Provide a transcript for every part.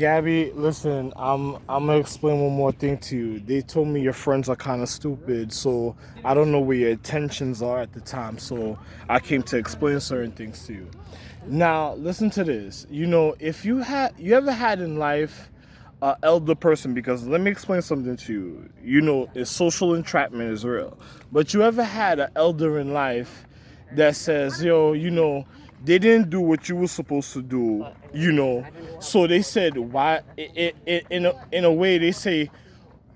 GAbeY, listen, I'm gonna explain one more thing to you. They told me your friends are kind of stupid, so I don't know where your intentions are at the time. So I came to explain certain things to you. Now, listen to this. If you ever had in life a elder person, because let me explain something to you. Social entrapment is real, but you ever had an elder in life that says, yo, they didn't do what you were supposed to do, so they said, why, in a way, they say,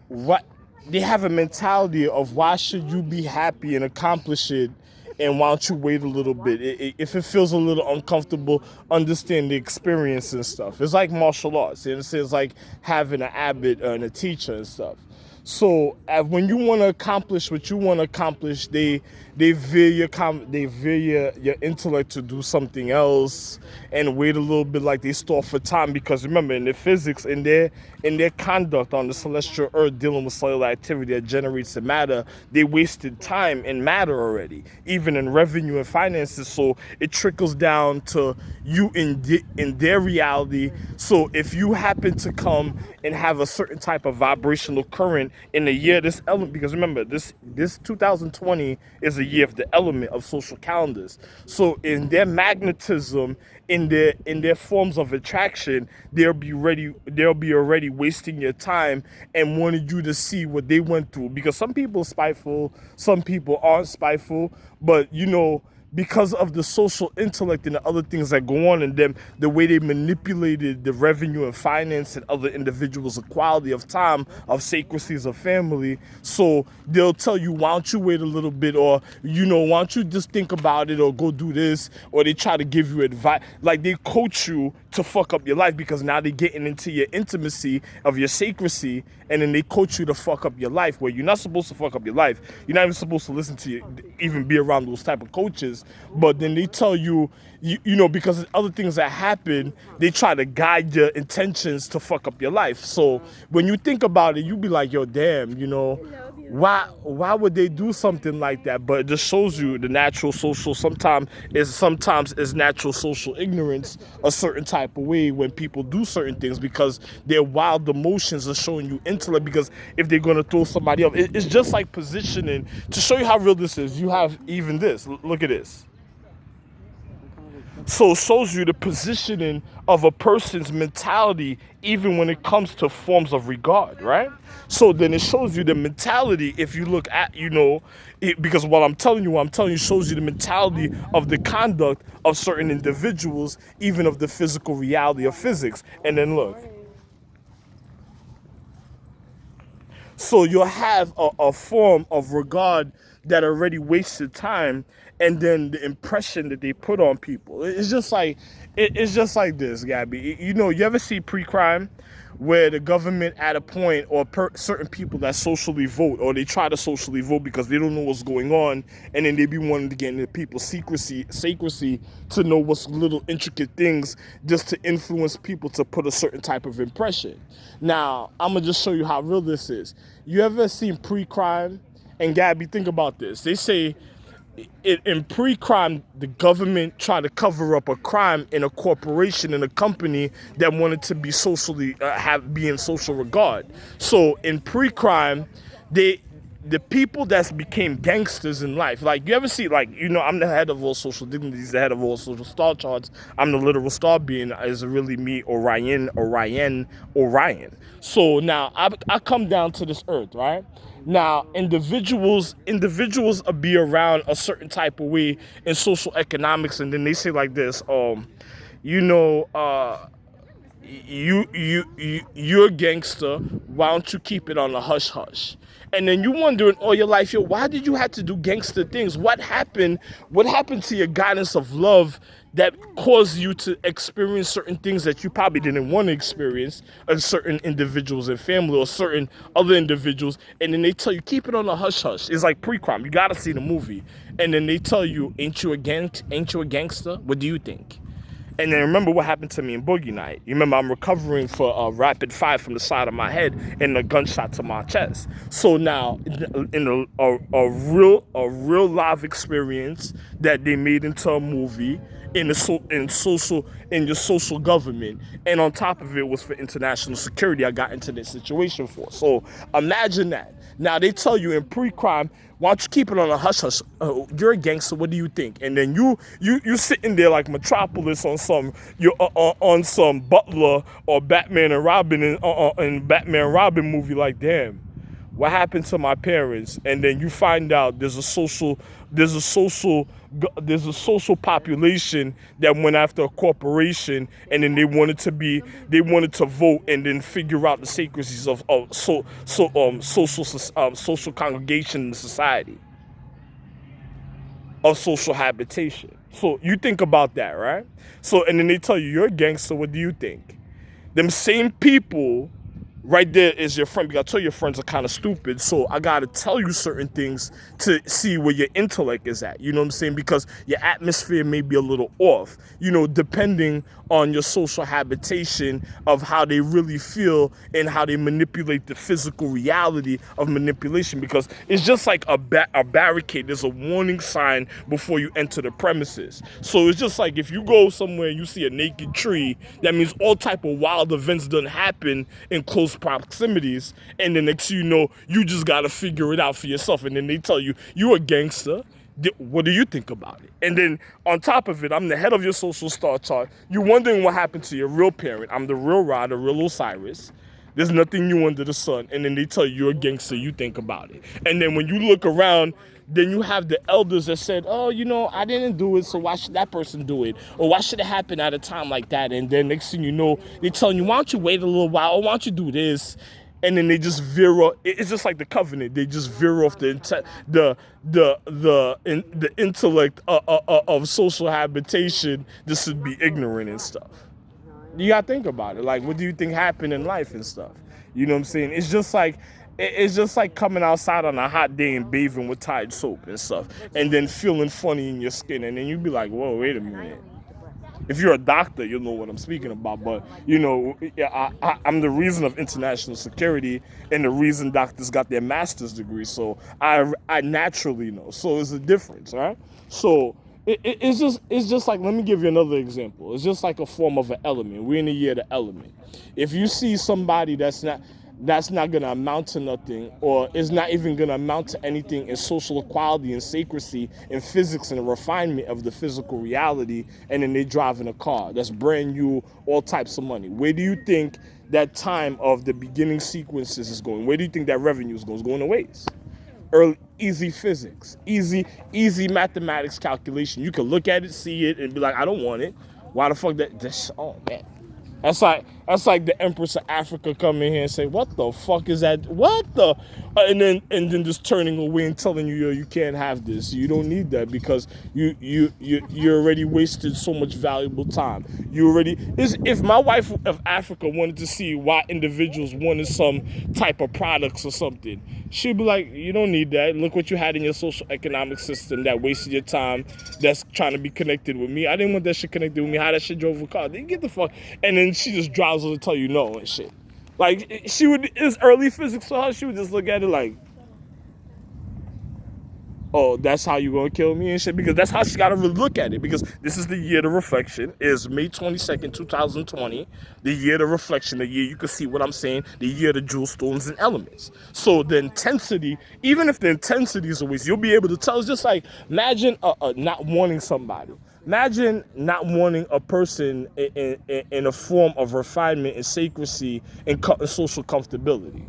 what, they have a mentality of why should you be happy and accomplish it, and why don't you wait a little bit? If it feels a little uncomfortable, understand the experience and stuff. It's like martial arts, and it's like having an abbot and a teacher and stuff. So when you want to accomplish what you want to accomplish, they veer your intellect to do something else and wait a little bit, like they stall for time, because remember, in their physics, in their conduct on the celestial earth, dealing with cellular activity that generates the matter, they wasted time in matter already, even in revenue and finances. So it trickles down to you in their reality. So if you happen to come and have a certain type of vibrational current in the year this element, because remember, this 2020 is a year of the element of social calendars. So in their magnetism, in their forms of attraction, they'll be already wasting your time and wanted you to see what they went through, because some people are spiteful, some people aren't spiteful, but because of the social intellect and the other things that go on in them, the way they manipulated the revenue and finance and other individuals' equality of time, of sacrecies of family. So they'll tell you, why don't you wait a little bit, or, why don't you just think about it, or go do this, or they try to give you advice. Like, they coach you to fuck up your life, because now they're getting into your intimacy of your sacrecy, and then they coach you to fuck up your life, where you're not supposed to fuck up your life. You're not even supposed to listen to even be around those type of coaches. But then they tell you, because of other things that happen, they try to guide your intentions to fuck up your life. So when you think about it, you be like, yo, damn, why would they do something like that? But it just shows you the natural social, sometimes is natural social ignorance a certain type of way when people do certain things, because their wild emotions are showing you intellect. Because if they're going to throw somebody up, it's just like positioning. To show you how real this is, you have even this. Look at this. So it shows you the positioning of a person's mentality, even when it comes to forms of regard, right? So then it shows you the mentality. If you look at, because what I'm telling you shows you the mentality of the conduct of certain individuals, even of the physical reality of physics. And then look. So you'll have a form of regard that already wasted time, and then the impression that they put on people. It's just like this, GAbeY. You ever see pre-crime where the government at a point, or certain people that socially vote, or they try to socially vote because they don't know what's going on, and then they be wanting to get into people's sacrecy to know what's little intricate things, just to influence people to put a certain type of impression. Now, I'm gonna just show you how real this is. You ever seen pre-crime? And GAbeY, think about this. They say in pre-crime, the government tried to cover up a crime in a corporation, in a company that wanted to be socially be in social regard. So in pre-crime, the people that became gangsters in life, like, you ever see, like, I'm the head of all social dignities, the head of all social star charts. I'm the literal star being, is really me, Orion. So now I come down to this earth, right? Now, individuals be around a certain type of way in social economics, and then they say like this, you're a gangster, why don't you keep it on a hush hush? And then you wondering all your life, yo, why did you have to do gangster things? What happened to your guidance of love that caused you to experience certain things that you probably didn't want to experience in certain individuals and family, or certain other individuals? And then they tell you, keep it on a hush hush. It's like pre-crime. You gotta see the movie. And then they tell you, ain't you a gangster? What do you think? And then remember what happened to me in Boogie Night. You remember, I'm recovering for a rapid fire from the side of my head and a gunshot to my chest. So now, in a real live experience that they made into a movie, in your social government, and on top of it was for international security. I got into this situation for. So imagine that. Now they tell you in pre-crime, why don't you keep it on a hush hush? You're a gangster. What do you think? And then you sitting there like Metropolis on some on some Butler or Batman and Robin in Batman and Robin movie. Like, damn, what happened to my parents? And then you find out there's a social population that went after a corporation, and then they wanted to vote and then figure out the secrecies of social congregation in society, of social habitation. So you think about that, right? So, and then they tell you you're a gangster. What do you think? Them same people right there is your friend, because I tell you your friends are kind of stupid, so I gotta tell you certain things to see where your intellect is at, you know what I'm saying? Because your atmosphere may be a little off, depending on your social habitation of how they really feel and how they manipulate the physical reality of manipulation. Because it's just like a barricade. There's a warning sign before you enter the premises. So it's just like if you go somewhere and you see a naked tree, that means all type of wild events done happen in close proximities, and then next you know, you just gotta figure it out for yourself. And then they tell you, you a gangster. What do you think about it? And then on top of it, I'm the head of your social star chart. You're wondering what happened to your real parent. I'm the real Rod, the real Osiris. There's nothing new under the sun. And then they tell you you're a gangster, you think about it. And then when you look around, then you have the elders that said, oh, I didn't do it, so why should that person do it? Or why should it happen at a time like that? And then next thing you know, they're telling you, why don't you wait a little while? Or why don't you do this? And then they just veer off. It's just like the covenant. They just veer off the intellect of social habitation just to be ignorant and stuff. You gotta think about it. Like, what do you think happened in life and stuff? You know what I'm saying? It's just like coming outside on a hot day and bathing with Tide soap and stuff, and then feeling funny in your skin, and then you be like, whoa, wait a minute. If you're a doctor, you'll know what I'm speaking about. But, I'm the reason of international security and the reason doctors got their master's degree. So I naturally know. So it's a difference, right? So it's just like, let me give you another example. It's just like a form of an element. We're in the year of the element. If you see somebody that's not going to amount to nothing, or is not even going to amount to anything in social equality and sacredcy and physics and the refinement of the physical reality, and then they drive in a car that's brand new, all types of money, where do you think that time of the beginning sequences is going? Where do you think that revenue is going? It's going to waste. Early, easy physics, easy mathematics calculation. You can look at it, see it, and be like, I don't want it. Why the fuck that? Oh, man. That's like the Empress of Africa coming here and say, what the fuck is that? What the? And then just turning away and telling you, yo, you can't have this. You don't need that, because you already wasted so much valuable time. If my wife of Africa wanted to see why individuals wanted some type of products or something, she'd be like, you don't need that. Look what you had in your social economic system that wasted your time, that's trying to be connected with me. I didn't want that shit connected with me. How that shit drove a car. Then get the fuck. And then she just drives her to tell you no and shit. Like, it's early physics for her. She would just look at it like, oh, that's how you gonna kill me and shit? Because that's how she gotta really look at it. Because this is the year of reflection. Is May 22nd, 2020. The year of reflection, the year you can see what I'm saying, the year of the jewel stones and elements. So the intensity, even if the intensity is a waste, you'll be able to tell. It's just like, imagine not wanting somebody. Imagine not wanting a person in a form of refinement and sacredcy and social comfortability.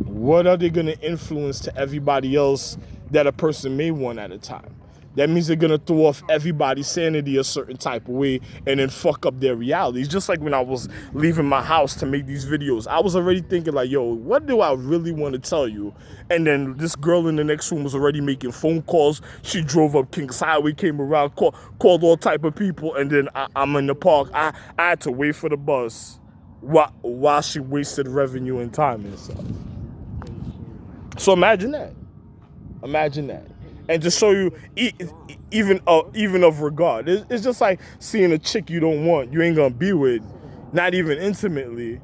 What are they going to influence to everybody else that a person may want at a time? That means they're going to throw off everybody's sanity a certain type of way and then fuck up their realities. Just like when I was leaving my house to make these videos, I was already thinking like, yo, what do I really want to tell you? And then this girl in the next room was already making phone calls. She drove up Kings Highway, came around, called all type of people. And then I'm in the park. I had to wait for the bus while she wasted revenue and time and stuff. So imagine that. And to show you, even of regard, it's just like seeing a chick you don't want, you ain't gonna be with, not even intimately,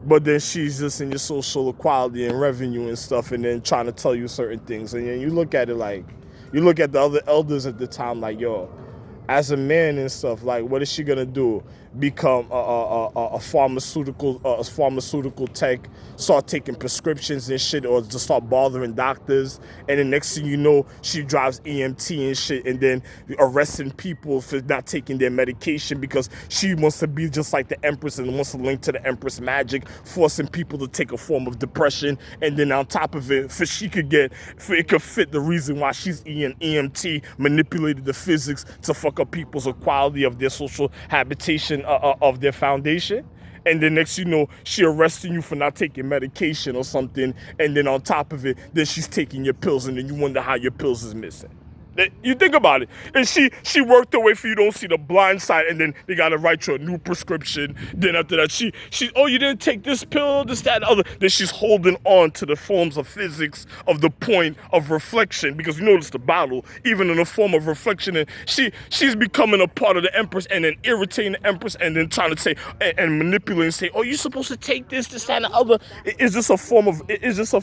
but then she's just in your social equality and revenue and stuff, and then trying to tell you certain things, and then you look at it like, you look at the other elders at the time like, yo, as a man and stuff, like, what is she gonna do? Become a pharmaceutical tech, start taking prescriptions and shit, or just start bothering doctors, and then next thing you know, she drives EMT and shit, and then arresting people for not taking their medication because she wants to be just like the Empress and wants to link to the Empress magic, forcing people to take a form of depression, and then on top of it, it could fit the reason why she's an EMT, manipulated the physics to fuck up people's equality of their social habitation of their foundation. And then next you know, she arresting you for not taking medication or something, and then on top of it, then she's taking your pills, and then you wonder how your pills is missing. You think about it. And she worked her way for you don't see the blind side, and then they gotta write you a new prescription. Then after that, she oh, you didn't take this pill, this, that, and other. Then she's holding on to the forms of physics of the point of reflection, because you notice the bottle, even in the form of reflection, and she's becoming a part of the Empress, and then irritating the Empress, and then trying to say and manipulating and say, oh, you're supposed to take this, that, and the other. Is this a form of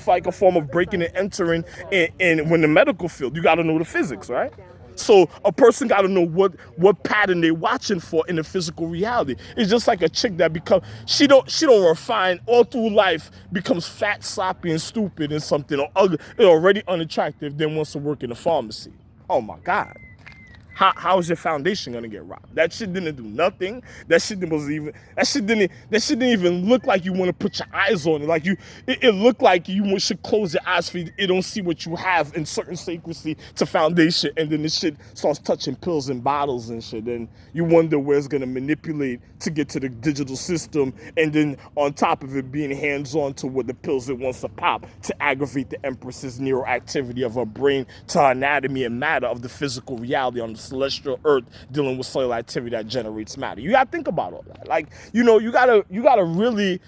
like a form of breaking and entering? And when the medical field, you gotta know the physics, right? So a person got to know what pattern they're watching for in the physical reality. It's just like a chick that she don't refine all through life, becomes fat, sloppy, and stupid and something, or ugly, already unattractive, then wants to work in a pharmacy. Oh my God. How is your foundation gonna get robbed? That shit didn't do nothing. That shit didn't even look like you want to put your eyes on it. Like it looked like you should close your eyes for it don't see what you have in certain secrecy to foundation, and then this shit starts touching pills and bottles and shit. And you wonder where it's gonna manipulate to get to the digital system, and then on top of it being hands-on to what the pills it wants to pop to aggravate the Empress's neuroactivity of her brain to her anatomy and matter of the physical reality on the celestial earth, dealing with cellular activity that generates matter. You gotta think about all that. Like, you gotta really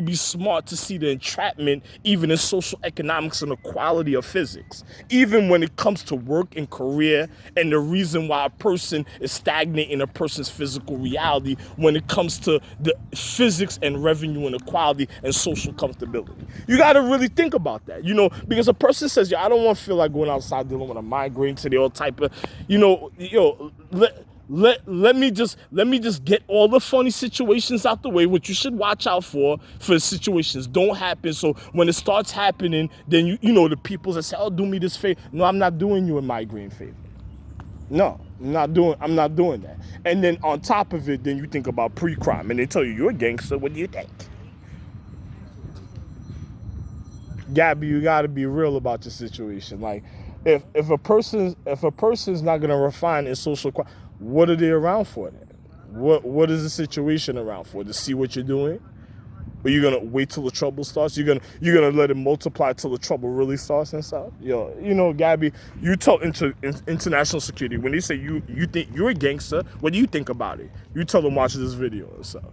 be smart to see the entrapment even in social economics and the quality of physics. Even when it comes to work and career, and the reason why a person is stagnating in a person's physical reality when it comes to the physics and revenue inequality and social comfortability. You gotta really think about that, because a person says, I don't want to feel like going outside dealing with a migraine today, all type of, let me just get all the funny situations out the way, what you should watch out for situations don't happen. So when it starts happening, then you know the people that say, oh, do me this favor. No, I'm not doing you a migraine favor. No, I'm not doing that. And then on top of it, then you think about pre-crime, and they tell you, you're a gangster. What do you think? GAbeY, you gotta be real about your situation. Like, if a person's not gonna refine in social, what are they around for then? What is the situation around for? To see what you're doing? Or you gonna wait till the trouble starts? You're gonna let it multiply till the trouble really starts and stuff? GAbeY, you tell international security, when they say you think you're a gangster, what do you think about it? You tell them watch this video and stuff.